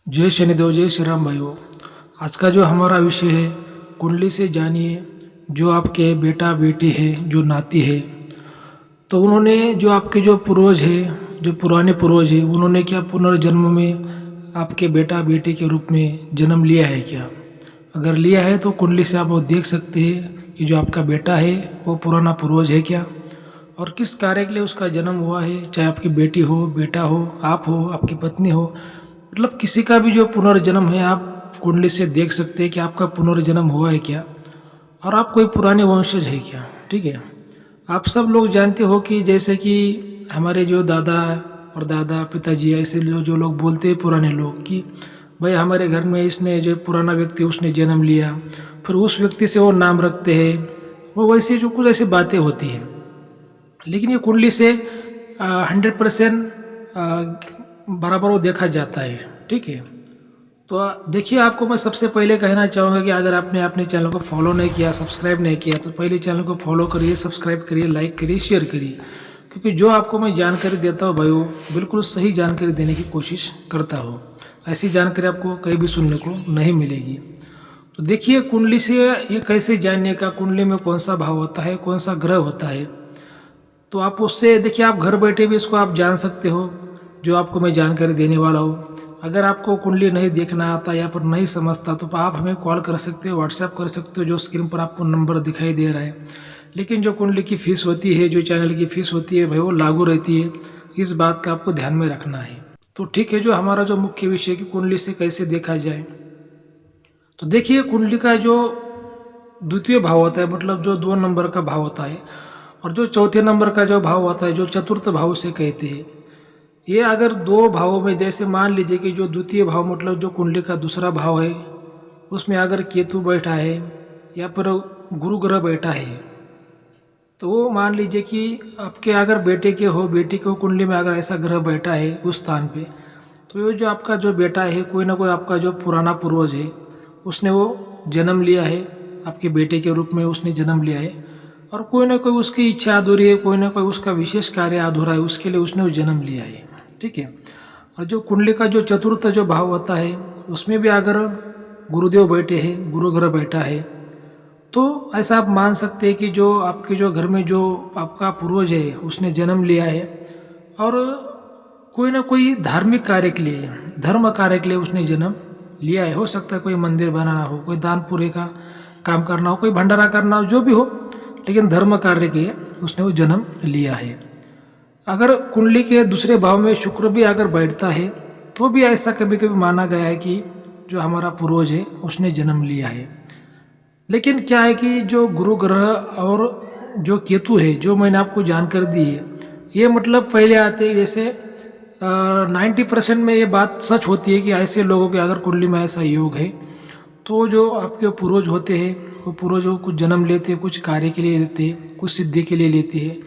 जय शनिदेव, जय श्री राम भाइयों। आज का जो हमारा विषय है, कुंडली से जानिए जो आपके बेटा बेटी है, जो नाती है, तो उन्होंने जो आपके जो पूर्वज है, जो पुराने पूर्वज है, उन्होंने क्या पुनर्जन्म में आपके बेटा बेटी के रूप में जन्म लिया है क्या? अगर लिया है तो कुंडली से आप वो देख सकते हैं कि जो आपका बेटा है वो पुराना पूर्वज है क्या, और किस कार्य के लिए उसका जन्म हुआ है। चाहे आपकी बेटी हो, बेटा हो, आप हो, आपकी पत्नी हो, मतलब किसी का भी जो पुनर्जन्म है आप कुंडली से देख सकते हैं कि आपका पुनर्जन्म हुआ है क्या, और आप कोई पुराने वंशज है क्या। ठीक है, आप सब लोग जानते हो कि जैसे कि हमारे जो दादा और दादा पिताजी, ऐसे जो लोग बोलते हैं पुराने लोग कि भाई हमारे घर में इसने जो पुराना व्यक्ति उसने जन्म लिया, फिर उस व्यक्ति से वो नाम रखते हैं, वो वैसे जो कुछ ऐसी बातें होती हैं। लेकिन ये कुंडली से 100% बराबर वो देखा जाता है। ठीक है, तो देखिए, आपको मैं सबसे पहले कहना चाहूँगा कि अगर आपने अपने चैनल को फॉलो नहीं किया, सब्सक्राइब नहीं किया, तो पहले चैनल को फॉलो करिए, सब्सक्राइब करिए, लाइक करिए, शेयर करिए, क्योंकि जो आपको मैं जानकारी देता हूँ भाइयों, बिल्कुल सही जानकारी देने की कोशिश करता हूँ। ऐसी जानकारी आपको कहीं भी सुनने को नहीं मिलेगी। तो देखिए, कुंडली से ये कैसे जानने का, कुंडली में कौन सा भाव होता है, कौन सा ग्रह होता है, तो आप उससे देखिए, आप घर बैठे भी इसको आप जान सकते हो, जो आपको मैं जानकारी देने वाला हूँ। अगर आपको कुंडली नहीं देखना आता या फिर नहीं समझता, तो आप हमें कॉल कर सकते हो, व्हाट्सएप कर सकते हो, जो स्क्रीन पर आपको नंबर दिखाई दे रहा है। लेकिन जो कुंडली की फ़ीस होती है, जो चैनल की फ़ीस होती है भाई, वो लागू रहती है। इस बात का आपको ध्यान में रखना है। तो ठीक है, जो हमारा जो मुख्य विषय है कि कुंडली से कैसे देखा जाए, तो देखिए, कुंडली का जो द्वितीय भाव होता है, मतलब जो 2 नंबर का भाव होता है, और जो चौथे नंबर का जो भाव होता है, जो चतुर्थ भाव से कहते हैं, ये अगर 2 भावों में, जैसे मान लीजिए कि जो द्वितीय भाव मतलब जो कुंडली का दूसरा भाव है, उसमें अगर केतु बैठा है या फिर गुरु ग्रह बैठा है, तो वो मान लीजिए कि आपके अगर बेटे के हो, बेटी को कुंडली में अगर ऐसा ग्रह बैठा है उस स्थान पे, तो ये जो आपका जो बेटा है, कोई ना कोई आपका जो पुराना पूर्वज है, उसने वो जन्म लिया है, आपके बेटे के रूप में उसने जन्म लिया है, और कोई ना कोई उसकी इच्छा अधूरी है, कोई ना कोई उसका विशेष कार्य अधूरा है, उसके लिए उसने वो जन्म लिया है। ठीक है, और जो कुंडली का जो चतुर्थ जो भाव होता है, उसमें भी अगर गुरुदेव बैठे हैं, गुरु ग्रह बैठा है, तो ऐसा आप मान सकते हैं कि जो आपके जो घर में जो आपका पूर्वज है उसने जन्म लिया है, और कोई ना कोई धार्मिक कार्य के लिए, धर्म कार्य के लिए उसने जन्म लिया है। हो सकता है कोई मंदिर बनाना हो, कोई दान पुण्य का काम करना हो, कोई भंडारा करना हो, जो भी हो, लेकिन धर्म कार्य के लिए उसने वो जन्म लिया है। अगर कुंडली के दूसरे भाव में शुक्र भी अगर बैठता है, तो भी ऐसा कभी कभी माना गया है कि जो हमारा पूर्वज है उसने जन्म लिया है। लेकिन क्या है कि जो गुरु ग्रह और जो केतु है, जो मैंने आपको जानकारी दी है, ये मतलब पहले आते हैं, जैसे 90% में ये बात सच होती है कि ऐसे लोगों के अगर कुंडली में ऐसा योग है, तो जो आपके पूर्वज होते हैं, वो पूर्वजों कुछ जन्म लेते हैं, कुछ कार्य के लिए लेते हैं, कुछ सिद्धि के लिए लेते हैं,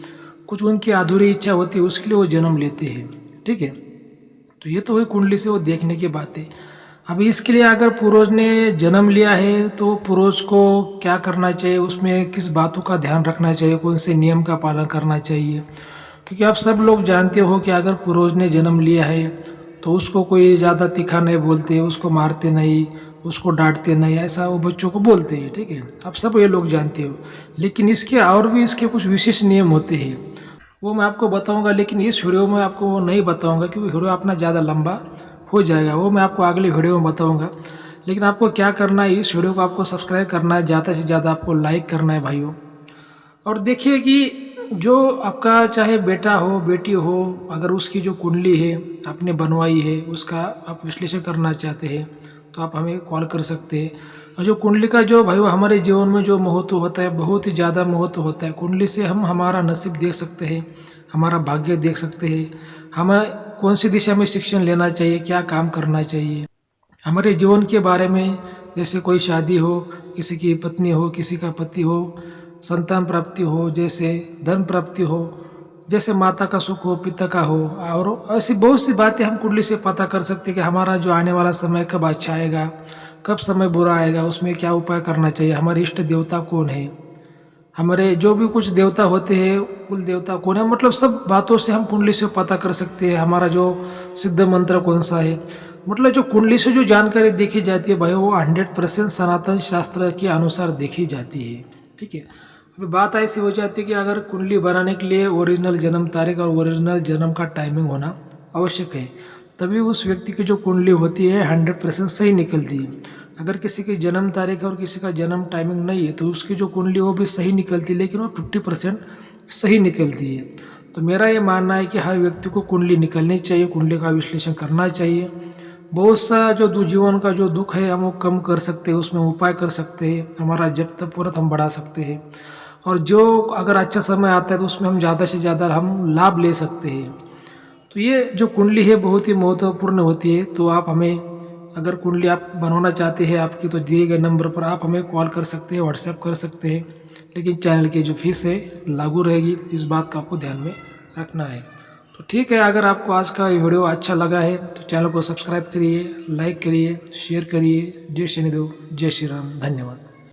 कुछ उनकी अधूरी इच्छा होती है, उसके लिए वो जन्म लेते हैं। ठीक है, तो ये तो हुई कुंडली से वो देखने की बात है। अब इसके लिए अगर पूर्वज ने जन्म लिया है, तो पूर्वज को क्या करना चाहिए, उसमें किस बातों का ध्यान रखना चाहिए, कौन से नियम का पालन करना चाहिए, क्योंकि आप सब लोग जानते हो कि अगर पूर्वज ने जन्म लिया है, तो उसको कोई ज़्यादा तीखा नहीं बोलते, उसको मारते नहीं, उसको डांटते नहीं, ऐसा वो बच्चों को बोलते हैं। ठीक है, आप सब ये लोग जानते हो। लेकिन इसके और भी इसके कुछ विशेष नियम होते हैं, वो मैं आपको बताऊंगा, लेकिन इस वीडियो में आपको वो नहीं बताऊंगा, क्योंकि वीडियो अपना ज़्यादा लंबा हो जाएगा। वो मैं आपको अगले वीडियो में बताऊंगा। लेकिन आपको क्या करना है, इस वीडियो को आपको सब्सक्राइब करना है, ज़्यादा से ज़्यादा आपको लाइक करना है भाइयों। और देखिए कि जो आपका चाहे बेटा हो, बेटी हो, अगर उसकी जो कुंडली है आपने बनवाई है, उसका आप विश्लेषण करना चाहते हैं, तो आप हमें कॉल कर सकते हैं। और जो कुंडली का जो भाई हमारे जीवन में जो महत्व होता है, बहुत ही ज़्यादा महत्व होता है। कुंडली से हम हमारा नसीब देख सकते हैं, हमारा भाग्य देख सकते हैं, हमें कौन सी दिशा में शिक्षण लेना चाहिए, क्या काम करना चाहिए, हमारे जीवन के बारे में, जैसे कोई शादी हो, किसी की पत्नी हो, किसी का पति हो, संतान प्राप्ति हो, जैसे धन प्राप्ति हो, जैसे माता का सुख हो, पिता का हो, और ऐसी बहुत सी बातें हम कुंडली से पता कर सकते हैं कि हमारा जो आने वाला समय कब अच्छा आएगा, कब समय बुरा आएगा, उसमें क्या उपाय करना चाहिए, हमारे इष्ट देवता कौन है, हमारे जो भी कुछ देवता होते हैं, कुल देवता कौन है, मतलब सब बातों से हम कुंडली से पता कर सकते हैं। हमारा जो सिद्ध मंत्र कौन सा है, मतलब जो कुंडली से जो जानकारी देखी जाती है भाई वो 100% सनातन शास्त्र के अनुसार देखी जाती है। ठीक है, अभी बात ऐसी हो जाती है कि अगर कुंडली बनाने के लिए ओरिजिनल जन्म तारीख और ओरिजिनल जन्म का टाइमिंग होना आवश्यक है, तभी उस व्यक्ति की जो कुंडली होती है 100% सही निकलती है। अगर किसी की जन्म तारीख और किसी का जन्म टाइमिंग नहीं है तो उसकी जो कुंडली वो भी सही निकलती है, लेकिन वो 50% सही निकलती है। तो मेरा ये मानना है कि हर व्यक्ति को कुंडली निकलनी चाहिए, कुंडली का विश्लेषण करना चाहिए। बहुत सा जो जीवन का जो दुख है हम वो कम कर सकते हैं, उसमें उपाय कर सकते हैं, हमारा जब तक पूरा हम बढ़ा सकते हैं। और जो अगर अच्छा समय आता है तो उसमें हम ज़्यादा से ज़्यादा हम लाभ ले सकते हैं। तो ये जो कुंडली है बहुत ही महत्वपूर्ण होती है। तो आप हमें अगर कुंडली आप बनवाना चाहते हैं आपकी, तो दिए गए नंबर पर आप हमें कॉल कर सकते हैं, व्हाट्सएप कर सकते हैं, लेकिन चैनल की जो फीस है लागू रहेगी, इस बात का आपको ध्यान में रखना है। तो ठीक है, अगर आपको आज का ये वीडियो अच्छा लगा है तो चैनल को सब्सक्राइब करिए, लाइक करिए, शेयर करिए। जय शनिदेव, जय श्री राम, धन्यवाद।